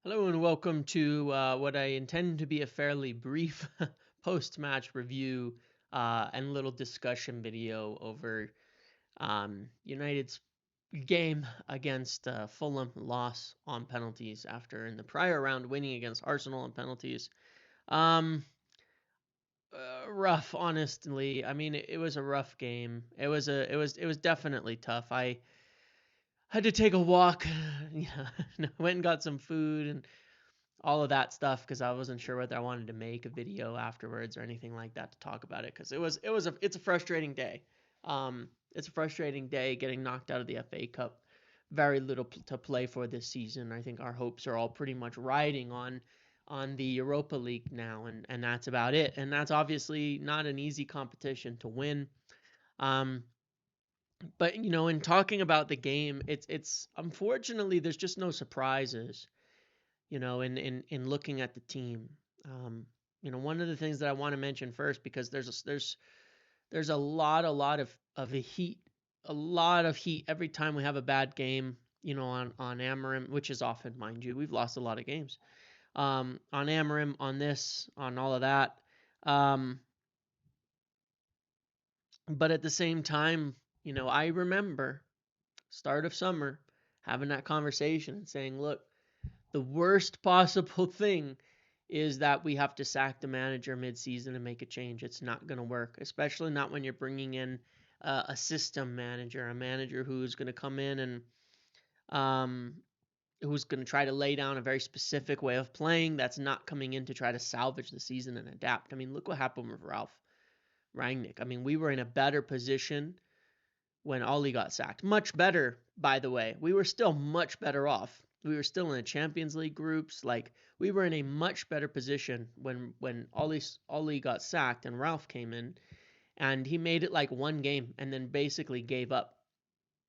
Hello and welcome to what I intend to be a fairly brief post-match review and little discussion video over United's game against Fulham loss on penalties after in the prior round winning against Arsenal on penalties. Um, Rough, honestly. I mean, it was a rough game. It was definitely tough. I had to take a walk. Went and got some food and all of that stuff because I wasn't sure whether I wanted to make a video afterwards or anything like that to talk about it because it's a frustrating day. It's a frustrating day getting knocked out of the FA Cup. Very little to play for this season. I think our hopes are all pretty much riding on the Europa League now, and that's about it. And that's obviously not an easy competition to win. Um, but in talking about the game, it's unfortunately there's just no surprises in looking at the team. Um, one of the things that I want to mention first, because there's a lot of heat, a lot of heat every time we have a bad game, on Amarim, which is often, mind you, we've lost a lot of games. On Amarim, on this, on all of that. Um, but at the same time, I remember start of summer having that conversation and saying, look, the worst possible thing is that we have to sack the manager mid-season and make a change. It's not going to work, especially not when you're bringing in a system manager, a manager who's going to come in and um, who's going to try to lay down a very specific way of playing that's not coming in to try to salvage the season and adapt. I mean, look what happened with Ralph Rangnick. I mean, we were in a better position when Ollie got sacked. Much better, by the way. We were still much better off. We were still in the Champions League groups. Like, we were in a much better position when Ollie got sacked and Ralph came in, and he made it like one game and then basically gave up.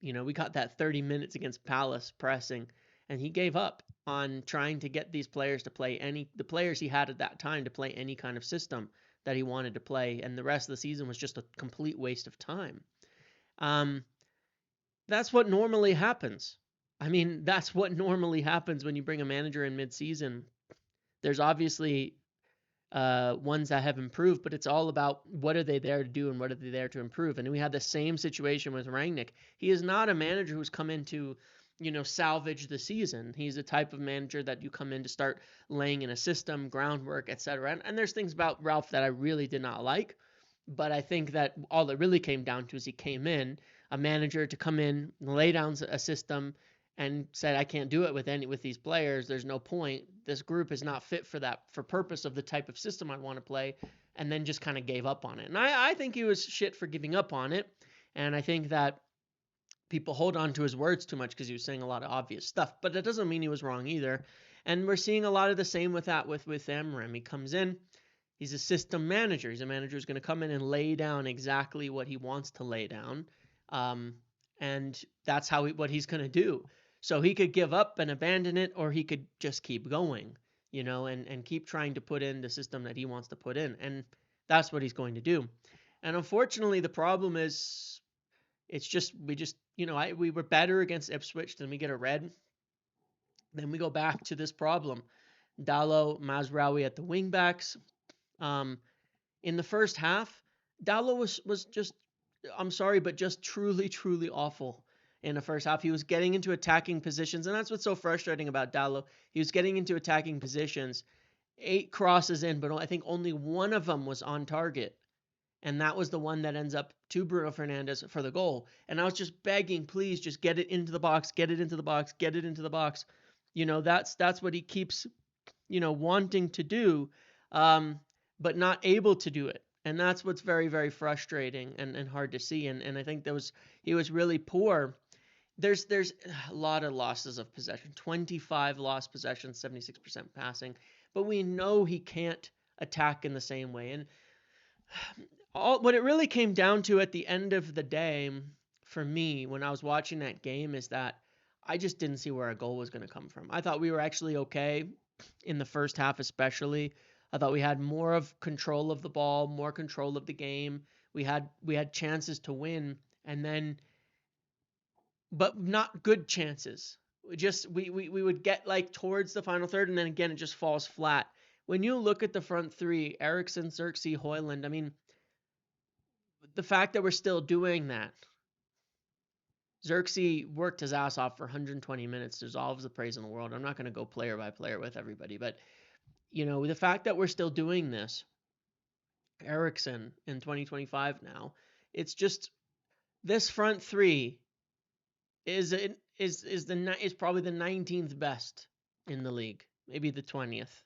We got that 30 minutes against Palace pressing, and he gave up on trying to get these players to play the players he had at that time to play any kind of system that he wanted to play, and the rest of the season was just a complete waste of time. Um, that's what normally happens. I mean, that's what normally happens when you bring a manager in mid-season. There's obviously ones that have improved, but it's all about what are they there to do and what are they there to improve. And we had the same situation with Rangnick. He is not a manager who's come in to, salvage the season. He's the type of manager that you come in to start laying in a system, groundwork, etc. And there's things about Ralph that I really did not like, but I think that all it really came down to is he came in, a manager to come in, lay down a system, and said, I can't do it with these players. There's no point. This group is not fit for purpose of the type of system I want to play, and then just kind of gave up on it. And I think he was shit for giving up on it. And I think that people hold on to his words too much because he was saying a lot of obvious stuff. But that doesn't mean he was wrong either. And we're seeing a lot of the same with that with Amram. He comes in, he's a system manager. He's a manager who's going to come in and lay down exactly what he wants to lay down. Um, and that's what he's going to do. So he could give up and abandon it, or he could just keep going, and keep trying to put in the system that he wants to put in. And that's what he's going to do. And unfortunately, the problem is we were better against Ipswich, then we get a red. Then we go back to this problem. Dallo, Mazraoui at the wingbacks. In the first half, Dallo was just, I'm sorry, but just truly, truly awful in the first half. He was getting into attacking positions, and that's what's so frustrating about Dallo. He was getting into attacking positions, 8 crosses in, but I think only one of them was on target. And that was the one that ends up to Bruno Fernandes for the goal. And I was just begging, please just get it into the box, get it into the box, get it into the box. That's what he keeps, wanting to do, but not able to do it. And that's what's very, very frustrating and hard to see. And I think he was really poor. There's a lot of losses of possession, 25 lost possessions, 76% passing, but we know he can't attack in the same way. And what it really came down to at the end of the day for me when I was watching that game is that I just didn't see where a goal was going to come from. I thought we were actually okay in the first half, especially. I thought we had more of control of the ball, more control of the game. We had chances to win, but not good chances. We would get like towards the final third, and then again it just falls flat. When you look at the front three, Eriksson, Xerxes, Højlund, I mean, the fact that we're still doing that. Xerxes worked his ass off for 120 minutes, deserves the praise in the world. I'm not going to go player by player with everybody, but the fact that we're still doing this, Eriksson in 2025 now, it's just this front three is probably the 19th best in the league, maybe the 20th,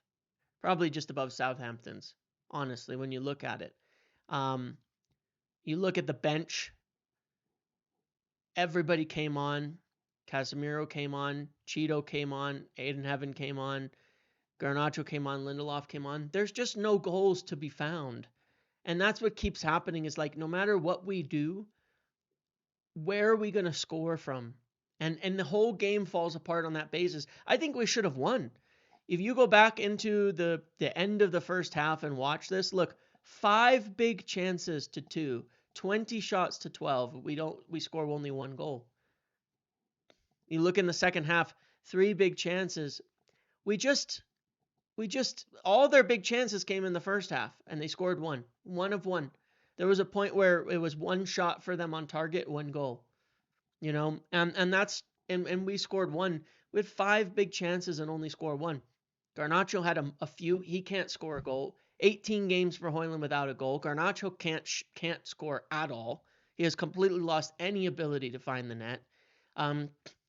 probably just above Southampton's. Honestly, when you look at it, you look at the bench. Everybody came on. Casemiro came on. Chido came on. Aiden Heaven came on. Garnacho came on. Lindelof came on. There's just no goals to be found. And that's what keeps happening is like, no matter what we do, where are we going to score from? And the whole game falls apart on that basis. I think we should have won. If you go back into the end of the first half and watch this, look, 5 big chances to 2, 20 shots to 12. We score only 1 goal. You look in the second half, 3 big chances. We just all their big chances came in the first half, and they scored 1 of 1. There was a point where it was 1 shot for them on target, 1 goal. And we scored 1. We had 5 big chances and only scored 1. Garnacho had a few. He can't score a goal. 18 games for Højlund without a goal. Garnacho can't score at all. He has completely lost any ability to find the net.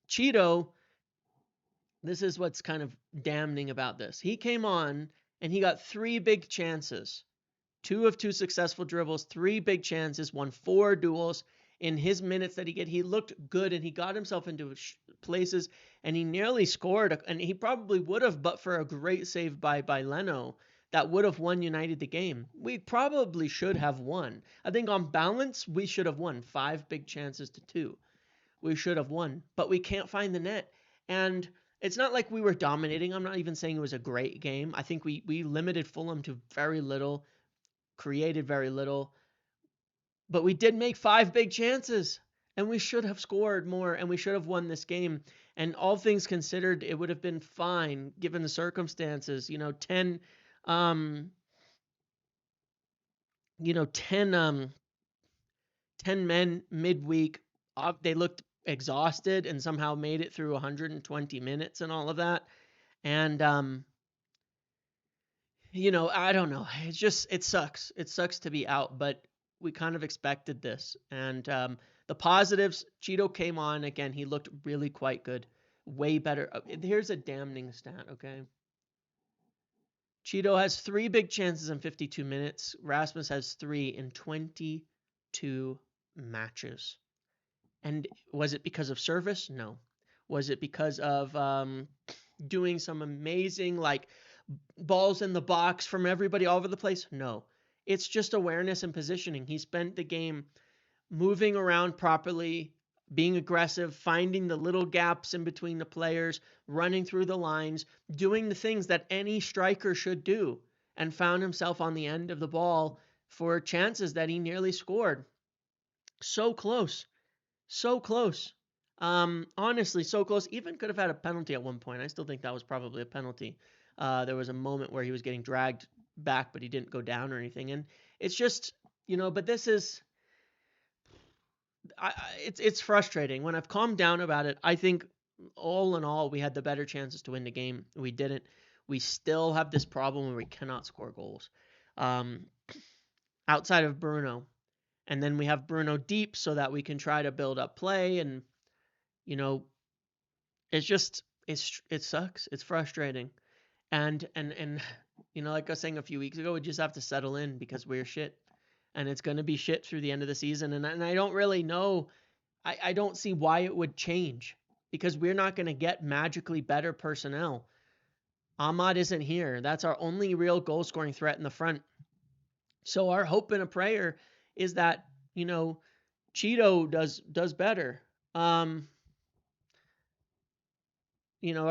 Chido, this is what's kind of damning about this. He came on and he got 3 big chances. 2 of 2 successful dribbles, 3 big chances, won 4 duels. In his minutes that he looked good, and he got himself into places, and he nearly scored, and he probably would have, but for a great save by Leno that would have won United the game. We probably should have won. I think on balance, we should have won 5 big chances to 2. We should have won, but we can't find the net. And it's not like we were dominating. I'm not even saying it was a great game. I think we limited Fulham to very little, created very little. But we did make 5 big chances, and we should have scored more, and we should have won this game. And all things considered, it would have been fine given the circumstances. 10 men midweek. They looked exhausted and somehow made it through 120 minutes and all of that. And I don't know. It sucks. It sucks to be out, but we kind of expected this. And the positives, Chido came on again. He looked really quite good. Way better. Here's a damning stat, okay? Chido has 3 big chances in 52 minutes. Rasmus has 3 in 22 matches. And was it because of service? No. Was it because of doing some amazing, balls in the box from everybody all over the place? No. It's just awareness and positioning. He spent the game moving around properly, being aggressive, finding the little gaps in between the players, running through the lines, doing the things that any striker should do, and found himself on the end of the ball for chances that he nearly scored. So close. So close. Honestly, so close. Even could have had a penalty at one point. I still think that was probably a penalty. There was a moment where he was getting dragged back, but he didn't go down or anything. And it's just, but this is, it's frustrating. When I've calmed down about it, I think all in all, we had the better chances to win the game. We didn't. We still have this problem where we cannot score goals. Outside of Bruno. And then we have Bruno deep so that we can try to build up play. And, it's just, it sucks. It's frustrating. And like I was saying a few weeks ago, we just have to settle in because we're shit. And it's going to be shit through the end of the season. And I don't really know. I don't see why it would change because we're not going to get magically better personnel. Ahmad isn't here. That's our only real goal scoring threat in the front. So our hope and a prayer is that, Chido does better. Our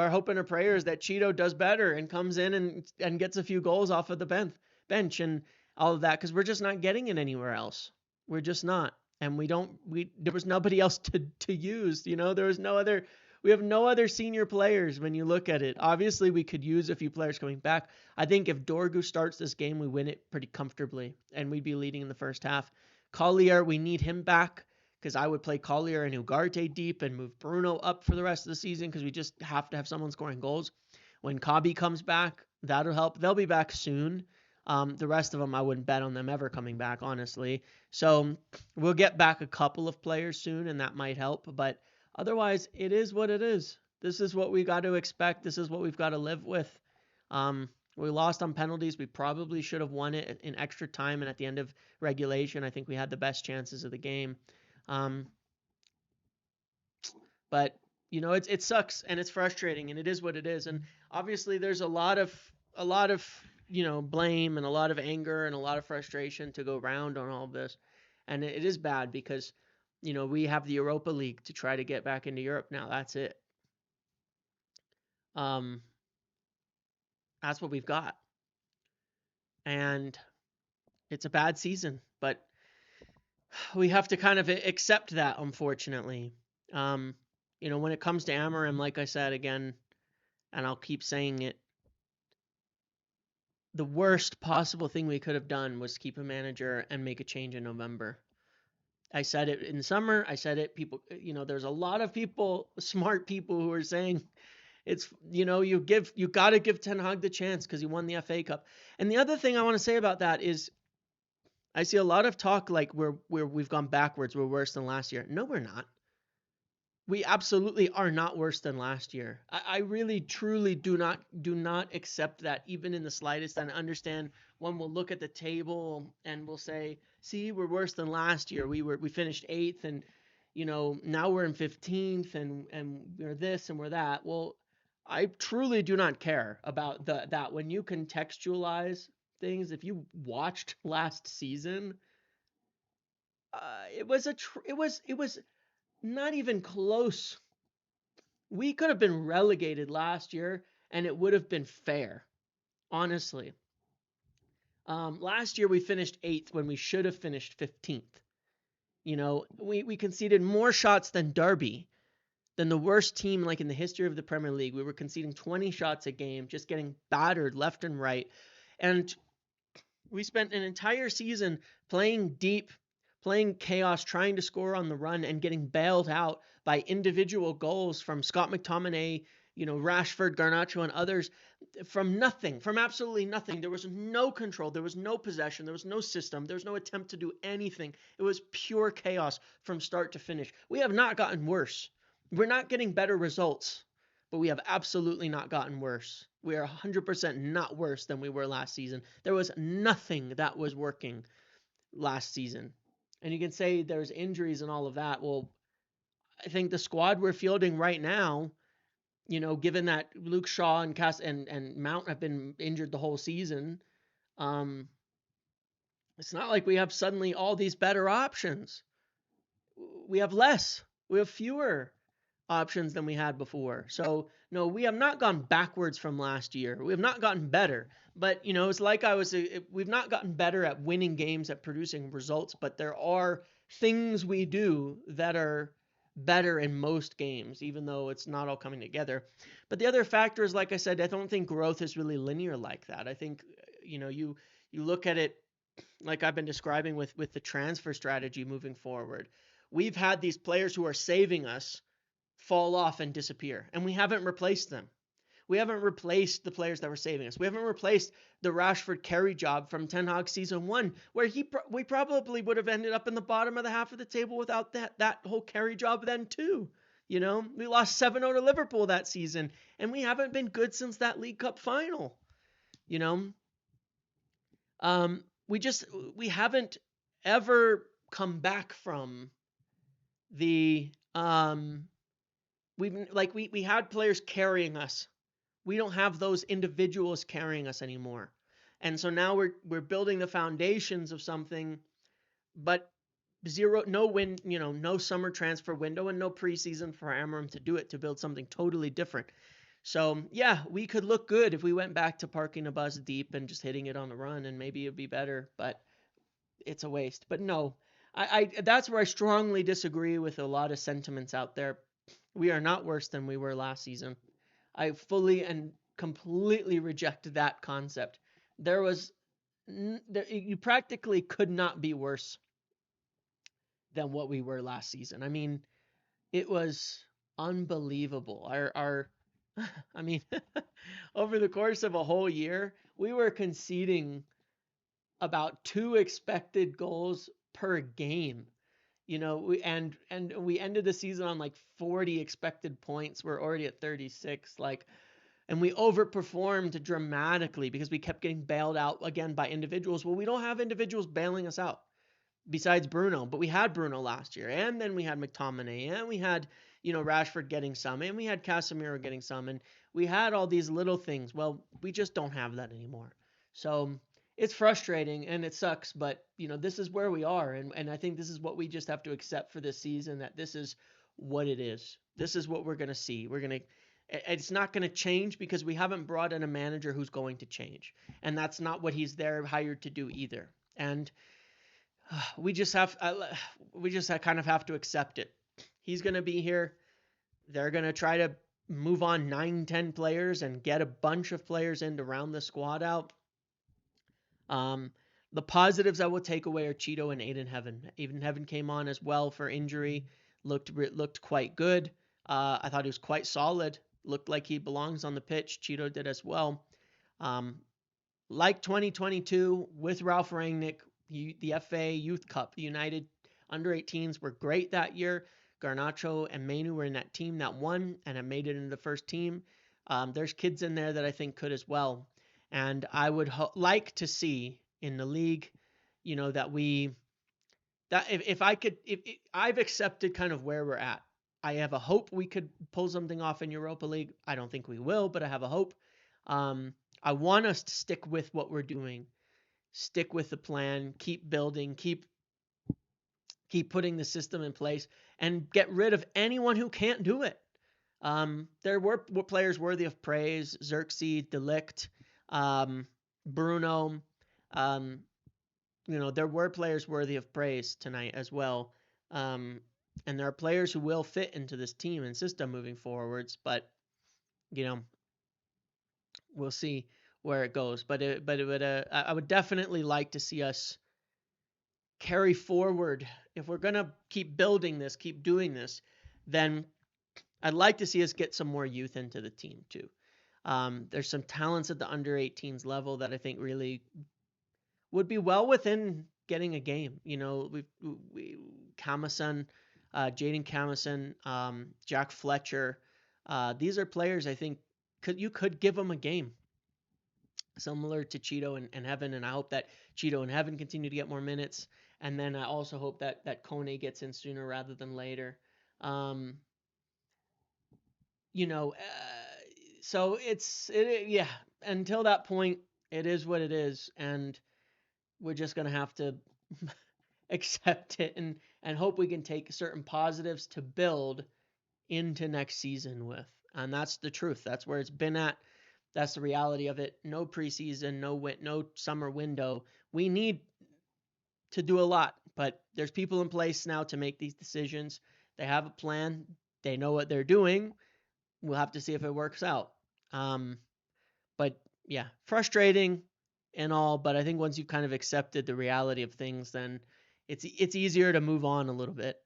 hope and our prayer is that Chido does better and comes in and gets a few goals off of the bench and all of that, because we're just not getting it anywhere else. We're just not. And there was nobody else to use, there was no other We have no other senior players when you look at it. Obviously, we could use a few players coming back. I think if Dorgu starts this game, we win it pretty comfortably, and we'd be leading in the first half. Collier, we need him back because I would play Collier and Ugarte deep and move Bruno up for the rest of the season because we just have to have someone scoring goals. When Kabi comes back, that'll help. They'll be back soon. The rest of them, I wouldn't bet on them ever coming back, honestly. So we'll get back a couple of players soon, and that might help. But otherwise, it is what it is. This is what we got to expect. This is what we've got to live with. We lost on penalties. We probably should have won it in extra time and at the end of regulation. I think we had the best chances of the game. But it sucks and it's frustrating and it is what it is. And obviously, there's a lot of blame and a lot of anger and a lot of frustration to go around on all of this. And it is bad because we have the Europa League to try to get back into Europe now. That's it. That's what we've got. And it's a bad season, but we have to kind of accept that, unfortunately. When it comes to Amarim, like I said again, and I'll keep saying it, the worst possible thing we could have done was keep a manager and make a change in November. I said it in summer. I said it. People, there's a lot of people, smart people, who are saying it's, you got to give Ten Hag the chance because he won the FA Cup. And the other thing I want to say about that is, I see a lot of talk like we've gone backwards. We're worse than last year. No, we're not. We absolutely are not worse than last year. I really, truly do not accept that even in the slightest. And understand one will look at the table and will say, see, we're worse than last year. We finished 8th and, now we're in 15th and we're this and we're that. Well, I truly do not care about that. When you contextualize things, if you watched last season, it was not even close. We could have been relegated last year and it would have been fair, honestly. Last year we finished 8th when we should have finished 15th. We conceded more shots than Derby, than the worst team like in the history of the Premier League. We were conceding 20 shots a game, just getting battered left and right. And we spent an entire season playing deep, playing chaos, trying to score on the run and getting bailed out by individual goals from Scott McTominay, Rashford, Garnacho, and others from nothing, from absolutely nothing. There was no control. There was no possession. There was no system. There was no attempt to do anything. It was pure chaos from start to finish. We have not gotten worse. We're not getting better results, but we have absolutely not gotten worse. We are 100% not worse than we were last season. There was nothing that was working last season. And you can say there's injuries and all of that. Well, I think the squad we're fielding right now, given that Luke Shaw and and Mount have been injured the whole season, it's not like we have suddenly all these better options. We have less. We have fewer options than we had before. So, no, we have not gone backwards from last year. We have not gotten better. But, it's like we've not gotten better at winning games, at producing results, but there are things we do that are better in most games, even though it's not all coming together. But the other factor is, like I said, I don't think growth is really linear like that. I think, you look at it like I've been describing with the transfer strategy moving forward. We've had these players who are saving us fall off and disappear, and we haven't replaced them. We haven't replaced the players that were saving us. We haven't replaced the Rashford carry job from Ten Hag season 1, where we probably would have ended up in the bottom of the half of the table without that whole carry job then too. We lost 7-0 to Liverpool that season, and we haven't been good since that League Cup final. We haven't ever come back from the we had players carrying us. We don't have those individuals carrying us anymore. And so now we're building the foundations of something, but no summer transfer window and no preseason for Amarim to do it, to build something totally different. So yeah, we could look good if we went back to parking a bus deep and just hitting it on the run, and maybe it'd be better, but it's a waste. But no, I that's where I strongly disagree with a lot of sentiments out there. We are not worse than we were last season. I fully and completely reject that concept. There was you practically could not be worse than what we were last season. I mean, it was unbelievable. Our I mean, over the course of a whole year, we were conceding about 2 expected goals per game. And we ended the season on like 40 expected points. We're already at 36. Like, and we overperformed dramatically because we kept getting bailed out again by individuals. Well, we don't have individuals bailing us out besides Bruno, but we had Bruno last year, and then we had McTominay, and we had, Rashford getting some, and we had Casemiro getting some, and we had all these little things. Well, we just don't have that anymore. So it's frustrating and it sucks, but this is where we are, and I think this is what we just have to accept for this season, that this is what it is. This is what we're gonna see. It's not going to change because we haven't brought in a manager who's going to change. And that's not what he's there hired to do either. And we just kind of have to accept it. He's going to be here. They're going to try to move on 9, 10 players and get a bunch of players in to round the squad out. The positives I will take away are Chido and Aiden Heaven. Aiden Heaven came on as well for injury. Looked quite good. I thought he was quite solid. Looked like he belongs on the pitch. Chido did as well. Like 2022 with Ralph Rangnick, the FA Youth Cup, the United under-18s were great that year. Garnacho and Manu were in that team that won and have made it into the first team. There's kids in there that I think could as well. And I would like to see in the league, that if I've accepted kind of where we're at. I have a hope we could pull something off in Europa League. I don't think we will, but I have a hope. I want us to stick with what we're doing, stick with the plan, keep building, keep putting the system in place, and get rid of anyone who can't do it. There were players worthy of praise: Xerxes, Delict, Bruno. There were players worthy of praise tonight as well. And there are players who will fit into this team and system moving forwards, but we'll see where it goes. But I would definitely like to see us carry forward. If we're gonna keep building this, keep doing this, then I'd like to see us get some more youth into the team too. There's some talents at the under-18s level that I think really would be well within getting a game. We Camason, Jaden Camason, Jack Fletcher. These are players I think you could give them a game, similar to Chido and Heaven. And I hope that Chido and Heaven continue to get more minutes. And then I also hope that Kone gets in sooner rather than later. So yeah. Until that point, it is what it is, and we're just gonna have to accept it and hope we can take certain positives to build into next season with. And that's the truth. That's where it's been at. That's the reality of it. No preseason, no summer window. We need to do a lot, but there's people in place now to make these decisions. They have a plan. They know what they're doing. We'll have to see if it works out. But yeah, frustrating and all, but I think once you've kind of accepted the reality of things, then it's easier to move on a little bit.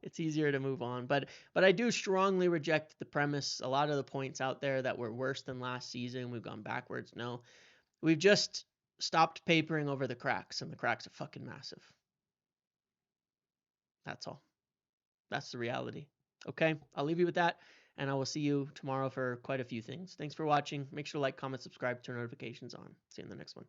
It's easier to move on. But I do strongly reject the premise, a lot of the points out there that we're worse than last season. We've gone backwards. No. We've just stopped papering over the cracks, and the cracks are fucking massive. That's all. That's the reality. Okay, I'll leave you with that, and I will see you tomorrow for quite a few things. Thanks for watching. Make sure to like, comment, subscribe, turn notifications on. See you in the next one.